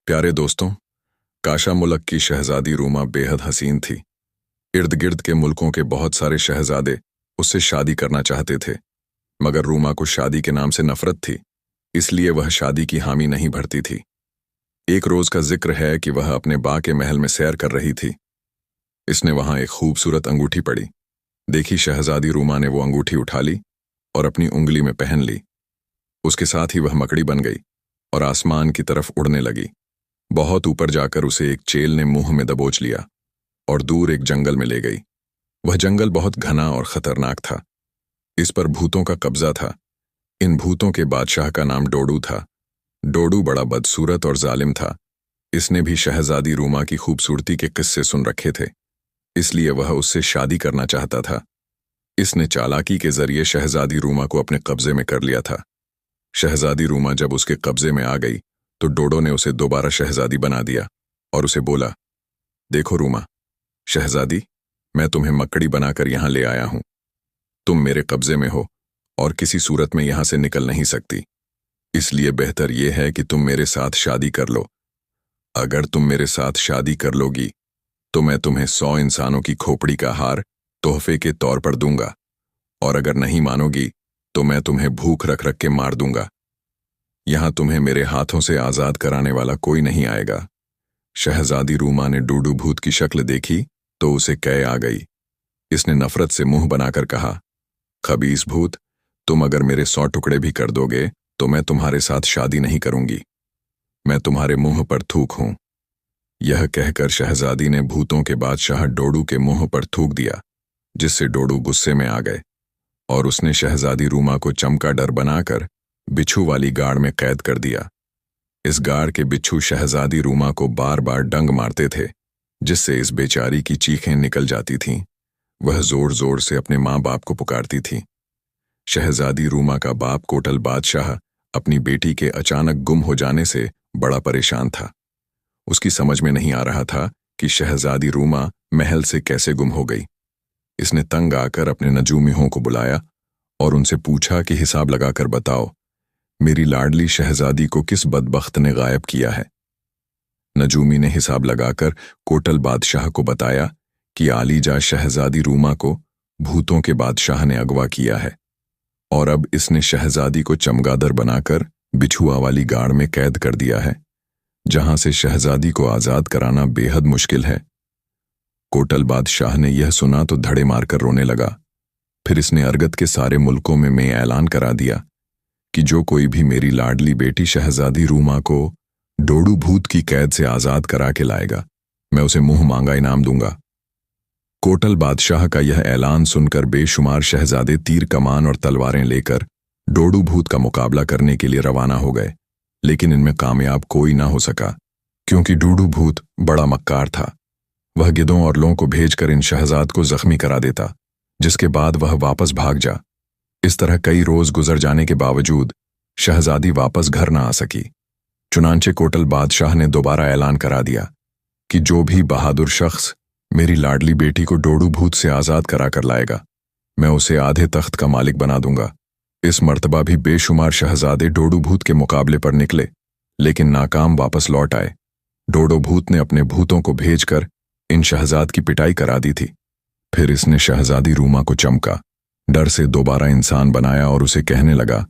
प्यारे दोस्तों, काशा मुल्क की शहजादी रूमा बेहद हसीन थी। इर्द गिर्द के मुल्कों के बहुत सारे शहजादे उससे शादी करना चाहते थे, मगर रूमा को शादी के नाम से नफरत थी, इसलिए वह शादी की हामी नहीं भरती थी। एक रोज का जिक्र है कि वह अपने बा के महल में सैर कर रही थी। इसने वहां एक खूबसूरत अंगूठी पड़ी। देखी शहजादी रूमा ने वो अंगूठी उठा ली और अपनी उंगली में पहन ली। उसके साथ ही वह मकड़ी बन गई और आसमान की तरफ उड़ने लगी। बहुत ऊपर जाकर उसे एक चेल ने मुंह में दबोच लिया और दूर एक जंगल में ले गई। वह जंगल बहुत घना और खतरनाक था। इस पर भूतों का कब्जा था। इन भूतों के बादशाह का नाम डोडू था। डोडू बड़ा बदसूरत और जालिम था। इसने भी शहजादी रूमा की खूबसूरती के किस्से सुन रखे थे, इसलिए वह उससे शादी करना चाहता था। इसने चालाकी के जरिए शहजादी रूमा को अपने कब्जे में कर लिया था। शहजादी रूमा जब उसके कब्जे में आ गई तो डोडो ने उसे दोबारा शहजादी बना दिया और उसे बोला, देखो रूमा, शहजादी, मैं तुम्हें मकड़ी बनाकर यहां ले आया हूं। तुम मेरे कब्जे में हो और किसी सूरत में यहां से निकल नहीं सकती, इसलिए बेहतर यह है कि तुम मेरे साथ शादी कर लो। अगर तुम मेरे साथ शादी कर लोगी तो मैं तुम्हें 100 इंसानों की खोपड़ी का हार तोहफे के तौर पर दूंगा, और अगर नहीं मानोगी तो मैं तुम्हें भूख रख रख के मार दूंगा। यहां तुम्हें मेरे हाथों से आजाद कराने वाला कोई नहीं आएगा। शहजादी रूमा ने डूडू भूत की शक्ल देखी तो उसे कै आ गई। इसने नफरत से मुंह बनाकर कहा, खबीस भूत, तुम अगर मेरे 100 टुकड़े भी कर दोगे तो मैं तुम्हारे साथ शादी नहीं करूंगी। मैं तुम्हारे मुंह पर थूक हूं। यह कहकर शहजादी ने भूतों के बादशाह डोडू के मुंह पर थूक दिया, जिससे डोडू गुस्से में आ गए और उसने शहजादी रूमा को चमका डर बनाकर बिच्छू वाली गाड़ में कैद कर दिया। इस गाड़ के बिच्छू शहजादी रूमा को बार बार डंग मारते थे, जिससे इस बेचारी की चीखें निकल जाती थीं। वह जोर जोर से अपने माँ बाप को पुकारती थी। शहजादी रूमा का बाप कोटल बादशाह अपनी बेटी के अचानक गुम हो जाने से बड़ा परेशान था। उसकी समझ में नहीं आ रहा था कि शहजादी रूमा महल से कैसे गुम हो गई। इसने तंग आकर अपने नजूमियों को बुलाया और उनसे पूछा कि हिसाब लगाकर बताओ, मेरी लाडली शहजादी को किस बदबख्त ने गायब किया है। नजूमी ने हिसाब लगाकर कोटल बादशाह को बताया कि आलीजा शहजादी रूमा को भूतों के बादशाह ने अगवा किया है और अब इसने शहजादी को चमगादड़ बनाकर बिछुआ वाली गाड़ में कैद कर दिया है, जहां से शहजादी को आजाद कराना बेहद मुश्किल है। कोटल बादशाह ने यह सुना तो धड़े मारकर रोने लगा। फिर इसने अरगत के सारे मुल्कों में ऐलान करा दिया कि जो कोई भी मेरी लाडली बेटी शहजादी रूमा को डोडू भूत की कैद से आजाद करा के लाएगा, मैं उसे मुंह मांगा इनाम दूंगा। कोटल बादशाह का यह ऐलान सुनकर बेशुमार शहजादे तीर कमान और तलवारें लेकर डोडू भूत का मुकाबला करने के लिए रवाना हो गए, लेकिन इनमें कामयाब कोई ना हो सका, क्योंकि डोडू भूत बड़ा मक्कार था। वह गिद्धों और लोगों को भेजकर इन शहजाद को जख्मी करा देता, जिसके बाद वह वापस भाग जा। इस तरह कई रोज गुजर जाने के बावजूद शहजादी वापस घर न आ सकी। चुनांचे कोटल बादशाह ने दोबारा ऐलान करा दिया कि जो भी बहादुर शख्स मेरी लाडली बेटी को डोडू भूत से आजाद करा कर लाएगा, मैं उसे आधे तख्त का मालिक बना दूंगा। इस मर्तबा भी बेशुमार शहजादे डोडू भूत के मुकाबले पर निकले, लेकिन नाकाम वापस लौट आए। डोडो भूत ने अपने भूतों को भेजकर इन शहजाद की पिटाई करा दी थी। फिर इसने शहजादी रूमा को चमका, डर से दोबारा इंसान बनाया और उसे कहने लगा,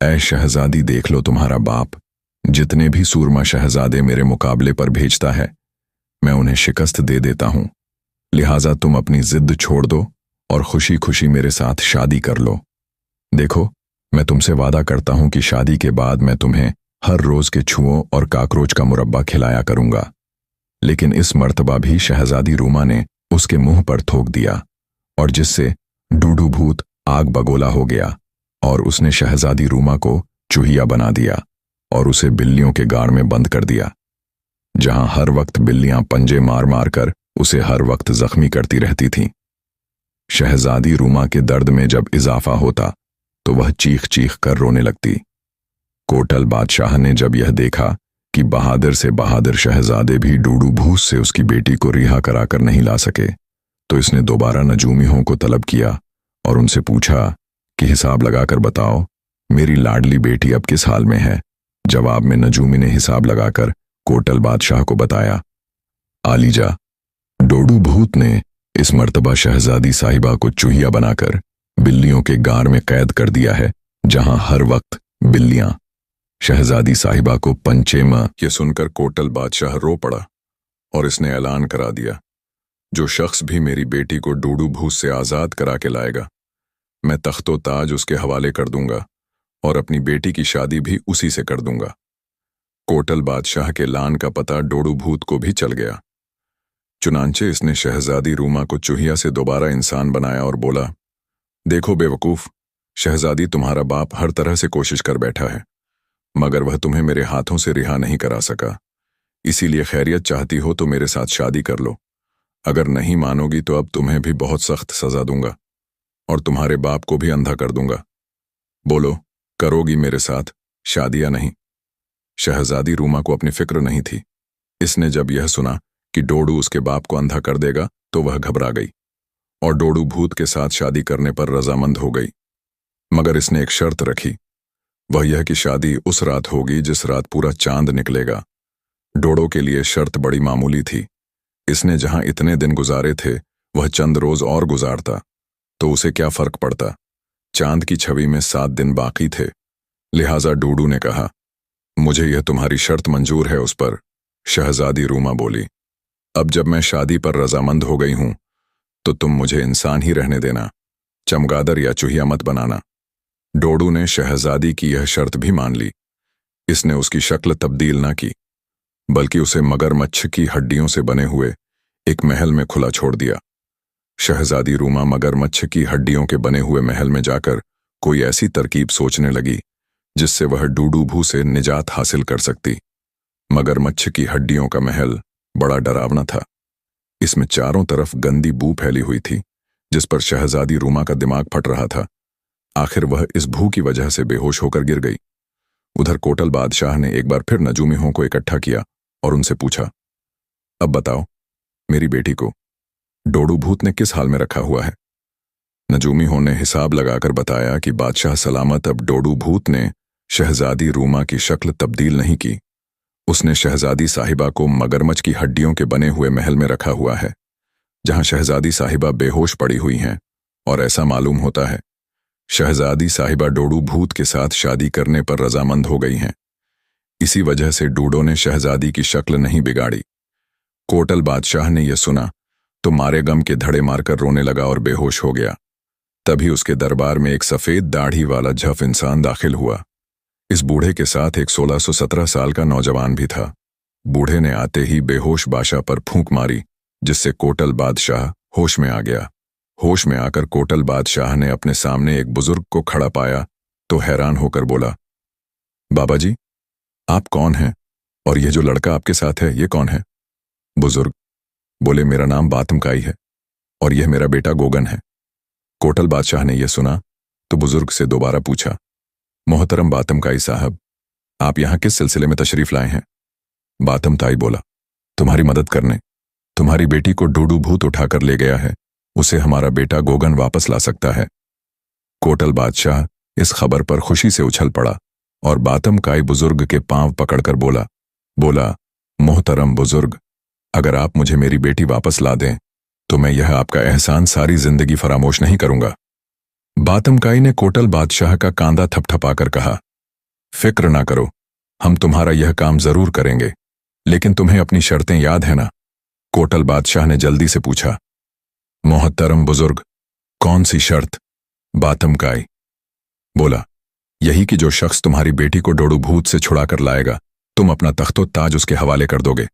ऐ शहजादी, देख लो तुम्हारा बाप जितने भी सूरमा शहजादे मेरे मुकाबले पर भेजता है, मैं उन्हें शिकस्त दे देता हूं। लिहाजा तुम अपनी जिद छोड़ दो और खुशी खुशी मेरे साथ शादी कर लो। देखो, मैं तुमसे वादा करता हूं कि शादी के बाद मैं तुम्हें हर रोज के छुओं और काकरोच का मुरब्बा खिलाया करूंगा। लेकिन इस मर्तबा भी शहजादी रूमा ने उसके मुंह पर थोक दिया, और जिससे डूडू भूत आग बगोला हो गया और उसने शहजादी रूमा को चूहिया बना दिया और उसे बिल्लियों के गाड़ में बंद कर दिया, जहां हर वक्त बिल्लियां पंजे मार मार कर उसे हर वक्त जख्मी करती रहती थीं। शहजादी रूमा के दर्द में जब इजाफा होता तो वह चीख चीख कर रोने लगती। कोटल बादशाह ने जब यह देखा कि बहादुर से बहादुर शहजादे भी डूडू भूत से उसकी बेटी को रिहा कराकर नहीं ला सके, तो इसने दोबारा नजूमियों को तलब किया और उनसे पूछा कि हिसाब लगाकर बताओ, मेरी लाडली बेटी अब किस हाल में है। जवाब में नजूमी ने हिसाब लगाकर कोटल बादशाह को बताया। आलीजा, डोडू भूत ने इस मर्तबा शहजादी साहिबा को चूहिया बनाकर बिल्लियों के गार में कैद कर दिया है, जहां हर वक्त बिल्लियां शहजादी साहिबा को पंचेमा। ये सुनकर कोटल बादशाह रो पड़ा और इसने ऐलान करा दिया, जो शख्स भी मेरी बेटी को डोडू भूत से आजाद करा के लाएगा, मैं तख्तो ताज उसके हवाले कर दूंगा और अपनी बेटी की शादी भी उसी से कर दूंगा। कोटल बादशाह के लान का पता डोडू भूत को भी चल गया। चुनांचे इसने शहजादी रूमा को चूहिया से दोबारा इंसान बनाया और बोला, देखो बेवकूफ, शहजादी तुम्हारा बाप हर तरह से कोशिश कर बैठा है, मगर वह तुम्हें मेरे हाथों से रिहा नहीं करा सका। इसीलिए खैरियत चाहती हो तो मेरे साथ शादी कर लो। अगर नहीं मानोगी तो अब तुम्हें भी बहुत सख्त सजा दूंगा और तुम्हारे बाप को भी अंधा कर दूंगा। बोलो, करोगी मेरे साथ शादी या नहीं? शहजादी रूमा को अपनी फिक्र नहीं थी। इसने जब यह सुना कि डोडू उसके बाप को अंधा कर देगा तो वह घबरा गई और डोडू भूत के साथ शादी करने पर रजामंद हो गई। मगर इसने एक शर्त रखी, वह यह कि शादी उस रात होगी जिस रात पूरा चांद निकलेगा। डोडो के लिए शर्त बड़ी मामूली थी। इसने जहां इतने दिन गुजारे थे वह चंद रोज और गुजारता तो उसे क्या फर्क पड़ता। चांद की छवि में 7 दिन बाकी थे। लिहाजा डोडू ने कहा, मुझे यह तुम्हारी शर्त मंजूर है उस पर। शहजादी रूमा बोली, अब जब मैं शादी पर रजामंद हो गई हूं तो तुम मुझे इंसान ही रहने देना, चमगादड़ या चूहिया मत बनाना। डोडू ने शहजादी की यह शर्त भी मान ली। इसने उसकी शक्ल तब्दील ना की, बल्कि उसे मगरमच्छ की हड्डियों से बने हुए एक महल में खुला छोड़ दिया। शहजादी रूमा मगरमच्छ की हड्डियों के बने हुए महल में जाकर कोई ऐसी तरकीब सोचने लगी जिससे वह डूडू भू से निजात हासिल कर सकती। मगरमच्छ की हड्डियों का महल बड़ा डरावना था। इसमें चारों तरफ गंदी बू फैली हुई थी, जिस पर शहजादी रूमा का दिमाग फट रहा था। आखिर वह इस भू की वजह से बेहोश होकर गिर गई। उधर कोटल बादशाह ने एक बार फिर नजूमियों को इकट्ठा किया और उनसे पूछा, अब बताओ, मेरी बेटी को डोडू भूत ने किस हाल में रखा हुआ है? नजूमियों ने हिसाब लगाकर बताया कि बादशाह सलामत, अब डोडू भूत ने शहजादी रूमा की शक्ल तब्दील नहीं की। उसने शहजादी साहिबा को मगरमच्छ की हड्डियों के बने हुए महल में रखा हुआ है, जहां शहजादी साहिबा बेहोश पड़ी हुई हैं। और ऐसा मालूम होता है शहजादी साहिबा डोडू भूत के साथ शादी करने पर रजामंद हो गई हैं। इसी वजह से डूडो ने शहजादी की शक्ल नहीं बिगाड़ी। कोटल बादशाह ने यह सुना तो मारे गम के धड़े मारकर रोने लगा और बेहोश हो गया। तभी उसके दरबार में एक सफेद दाढ़ी वाला झफ इंसान दाखिल हुआ। इस बूढ़े के साथ एक 16-17 साल का नौजवान भी था। बूढ़े ने आते ही बेहोश बादशाह पर फूंक मारी, जिससे कोटल बादशाह होश में आ गया। होश में आकर कोटल बादशाह ने अपने सामने एक बुजुर्ग को खड़ा पाया तो हैरान होकर बोला, बाबा जी, आप कौन हैं और यह जो लड़का आपके साथ है ये कौन है? बुजुर्ग बोले, मेरा नाम बातमकाई है और यह मेरा बेटा गोगन है। कोटल बादशाह ने यह सुना तो बुजुर्ग से दोबारा पूछा, मोहतरम बातमकाई साहब, आप यहां किस सिलसिले में तशरीफ लाए हैं? बातमताई बोला, तुम्हारी मदद करने। तुम्हारी बेटी को डूडू भूत उठाकर ले गया है, उसे हमारा बेटा गोगन वापस ला सकता है। कोटल बादशाह इस खबर पर खुशी से उछल पड़ा और बातमकाई बुजुर्ग के पांव पकड़कर बोला, मोहतरम बुजुर्ग, अगर आप मुझे मेरी बेटी वापस ला दें तो मैं यह आपका एहसान सारी जिंदगी फरामोश नहीं करूंगा। बातमकाई ने कोटल बादशाह का कांधा थपथपाकर कहा, फिक्र ना करो, हम तुम्हारा यह काम जरूर करेंगे, लेकिन तुम्हें अपनी शर्तें याद है ना? कोटल बादशाह ने जल्दी से पूछा। मोहतरम बुजुर्ग, कौन सी शर्त? बातमकाई बोला, यही कि जो शख्स तुम्हारी बेटी को डोडू भूत से छुड़ाकर लाएगा तुम अपना तख्तो ताज उसके हवाले कर दोगे।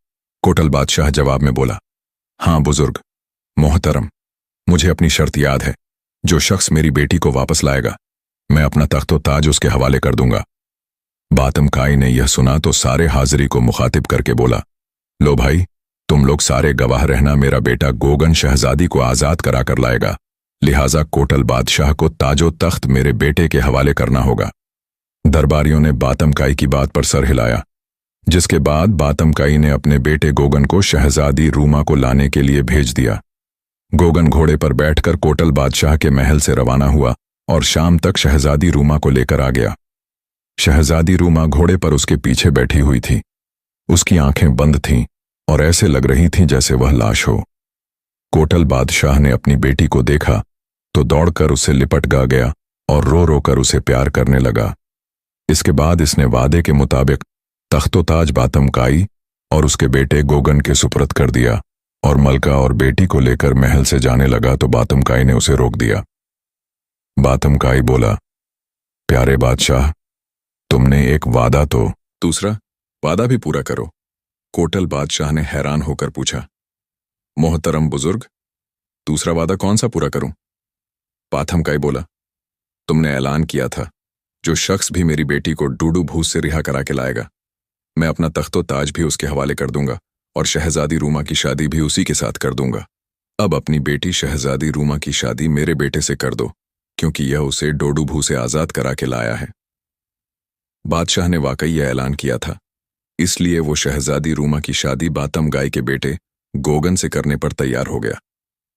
कोटल बादशाह जवाब में बोला, हां बुजुर्ग, मोहतरम, मुझे अपनी शर्त याद है। जो शख्स मेरी बेटी को वापस लाएगा मैं अपना तख्तो ताज उसके हवाले कर दूंगा। बातमकाई ने यह सुना तो सारे हाजिरी को मुखातिब करके बोला, लो भाई, तुम लोग सारे गवाह रहना, मेरा बेटा गोगन शहजादी को आजाद कराकर लाएगा, लिहाजा कोटल बादशाह को ताजो तख्त मेरे बेटे के हवाले करना होगा। दरबारियों ने बातमकाई की बात पर सर हिलाया, जिसके बाद बातमकाई ने अपने बेटे गोगन को शहजादी रूमा को लाने के लिए भेज दिया। गोगन घोड़े पर बैठकर कोटल बादशाह के महल से रवाना हुआ और शाम तक शहजादी रूमा को लेकर आ गया। शहजादी रूमा घोड़े पर उसके पीछे बैठी हुई थी। उसकी आंखें बंद थीं और ऐसे लग रही थीं जैसे वह लाश हो। कोटल बादशाह ने अपनी बेटी को देखा तो दौड़कर उसे लिपट गया और रो रो कर उसे प्यार करने लगा। इसके बाद इसने वादे के मुताबिक तख्तो-ताज बातम काई और उसके बेटे गोगन के सुपुर्द कर दिया और मलका और बेटी को लेकर महल से जाने लगा तो बातम काई ने उसे रोक दिया। बातम काई बोला, प्यारे बादशाह, तुमने एक वादा तो दूसरा वादा भी पूरा करो। कोटल बादशाह ने हैरान होकर पूछा, मोहतरम बुजुर्ग, दूसरा वादा कौन सा पूरा करूं? बातम काई बोला, तुमने ऐलान किया था जो शख्स भी मेरी बेटी को डूडू भूत से रिहा करा के लाएगा, मैं अपना तख्तो ताज भी उसके हवाले कर दूंगा और शहजादी रूमा की शादी भी उसी के साथ कर दूंगा। अब अपनी बेटी शहजादी रूमा की शादी मेरे बेटे से कर दो, क्योंकि यह उसे डोडू भू से आजाद करा के लाया है। बादशाह ने वाकई यह ऐलान किया था, इसलिए वो शहजादी रूमा की शादी बातम गाय के बेटे गोगन से करने पर तैयार हो गया।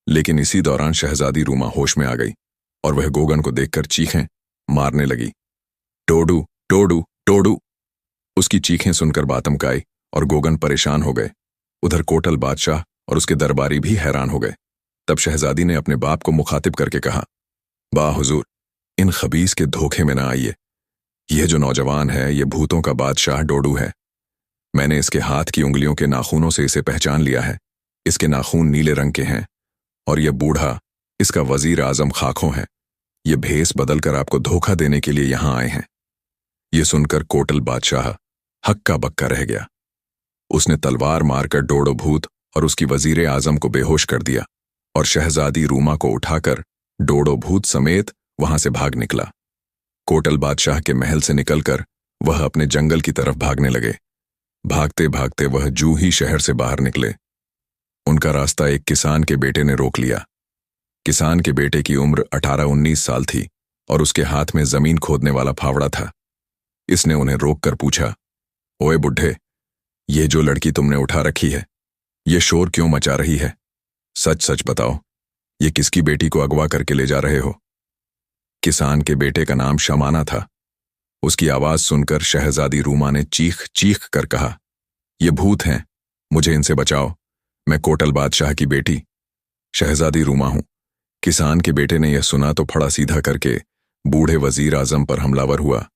लेकिन इसी दौरान शहजादी रूमा होश में आ गई और वह गोगन को देखकर चीखें मारने लगी, डोडू डोडू डोडू। उसकी चीखें सुनकर बातम काई और गोगन परेशान हो गए। उधर कोटल बादशाह और उसके दरबारी भी हैरान हो गए। तब शहजादी ने अपने बाप को मुखातिब करके कहा, बा हुजूर, इन खबीस के धोखे में ना आइए। यह जो नौजवान है यह भूतों का बादशाह डोडू है। मैंने इसके हाथ की उंगलियों के नाखूनों से इसे पहचान लिया है। इसके नाखून नीले रंग के हैं और यह बूढ़ा इसका वजीर आजम खाखों है। ये भेस बदलकर आपको धोखा देने के लिए यहां आए हैं। ये सुनकर कोटल बादशाह हक्का बक्का रह गया। उसने तलवार मारकर डोडो भूत और उसकी वजीर आजम को बेहोश कर दिया और शहजादी रूमा को उठाकर डोडो भूत समेत वहां से भाग निकला। कोटल बादशाह के महल से निकलकर वह अपने जंगल की तरफ भागने लगे। भागते भागते वह जूं ही शहर से बाहर निकले, उनका रास्ता एक किसान के बेटे ने रोक लिया। किसान के बेटे की उम्र 18-19 साल थी और उसके हाथ में जमीन खोदने वाला फावड़ा था। इसने उन्हें रोककर पूछा, ओए बुढ़े, ये जो लड़की तुमने उठा रखी है, ये शोर क्यों मचा रही है? सच सच बताओ, ये किसकी बेटी को अगवा करके ले जा रहे हो? किसान के बेटे का नाम शमाना था। उसकी आवाज सुनकर शहजादी रूमा ने चीख चीख कर कहा, ये भूत हैं, मुझे इनसे बचाओ। मैं कोटल बादशाह की बेटी शहजादी रूमा हूं। किसान के बेटे ने यह सुना तो फड़ा सीधा करके बूढ़े वजीर आजम पर हमलावर हुआ।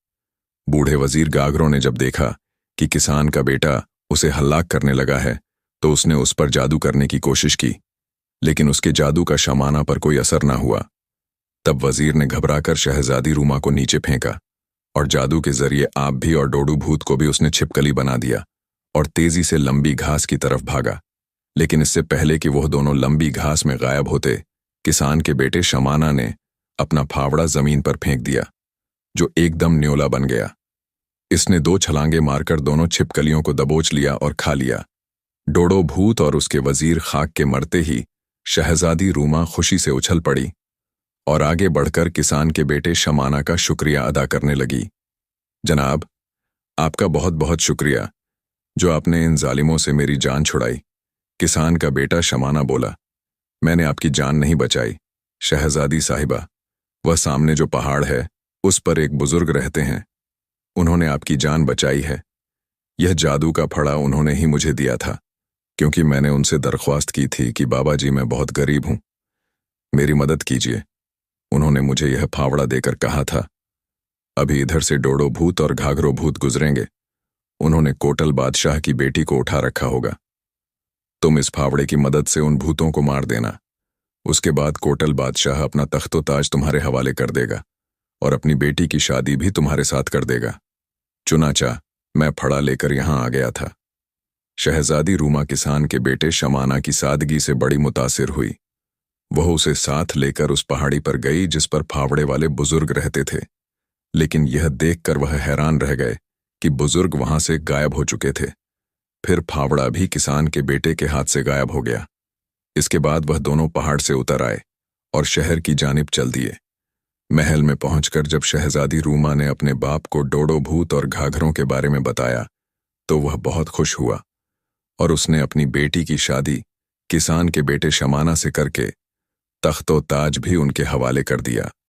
बूढ़े वजीर गागरों ने जब देखा कि किसान का बेटा उसे हल्लाक करने लगा है तो उसने उस पर जादू करने की कोशिश की, लेकिन उसके जादू का शमाना पर कोई असर ना हुआ। तब वजीर ने घबराकर शहजादी रूमा को नीचे फेंका और जादू के जरिए आप भी और डोडू भूत को भी उसने छिपकली बना दिया और तेजी से लंबी घास की तरफ भागा। लेकिन इससे पहले कि वह दोनों लंबी घास में गायब होते, किसान के बेटे शमाना ने अपना फावड़ा जमीन पर फेंक दिया, जो एकदम न्योला बन गया। इसने 2 छलांगे मारकर दोनों छिपकलियों को दबोच लिया और खा लिया। डोडो भूत और उसके वजीर खाक के मरते ही शहजादी रूमा खुशी से उछल पड़ी और आगे बढ़कर किसान के बेटे शमाना का शुक्रिया अदा करने लगी। जनाब, आपका बहुत बहुत शुक्रिया जो आपने इन जालिमों से मेरी जान छुड़ाई। किसान का बेटा शमाना बोला, मैंने आपकी जान नहीं बचाई शहजादी साहिबा। वह सामने जो पहाड़ है उस पर एक बुजुर्ग रहते हैं, उन्होंने आपकी जान बचाई है। यह जादू का फड़ा उन्होंने ही मुझे दिया था, क्योंकि मैंने उनसे दरख्वास्त की थी कि बाबा जी मैं बहुत गरीब हूं, मेरी मदद कीजिए। उन्होंने मुझे यह फावड़ा देकर कहा था। अभी इधर से डोडो भूत और घाघरो भूत गुजरेंगे, उन्होंने कोटल बादशाह की बेटी को उठा रखा होगा। तुम इस फावड़े की मदद से उन भूतों को मार देना। उसके बाद कोटल बादशाह अपना तख्तो ताज तुम्हारे हवाले कर देगा और अपनी बेटी की शादी भी तुम्हारे साथ कर देगा। चुनाचा मैं फड़ा लेकर यहां आ गया था। शहजादी रूमा किसान के बेटे शमाना की सादगी से बड़ी मुतासिर हुई। वह उसे साथ लेकर उस पहाड़ी पर गई जिस पर फावड़े वाले बुजुर्ग रहते थे, लेकिन यह देखकर वह हैरान रह गए कि बुजुर्ग वहां से गायब हो चुके थे। फिर फावड़ा भी किसान के बेटे के हाथ से गायब हो गया। इसके बाद वह दोनों पहाड़ से उतर आए और शहर की जानिब चल दिए। महल में पहुंचकर जब शहजादी रूमा ने अपने बाप को डोडो भूत और घाघरों के बारे में बताया तो वह बहुत खुश हुआ और उसने अपनी बेटी की शादी किसान के बेटे शमाना से करके तख्तो ताज भी उनके हवाले कर दिया।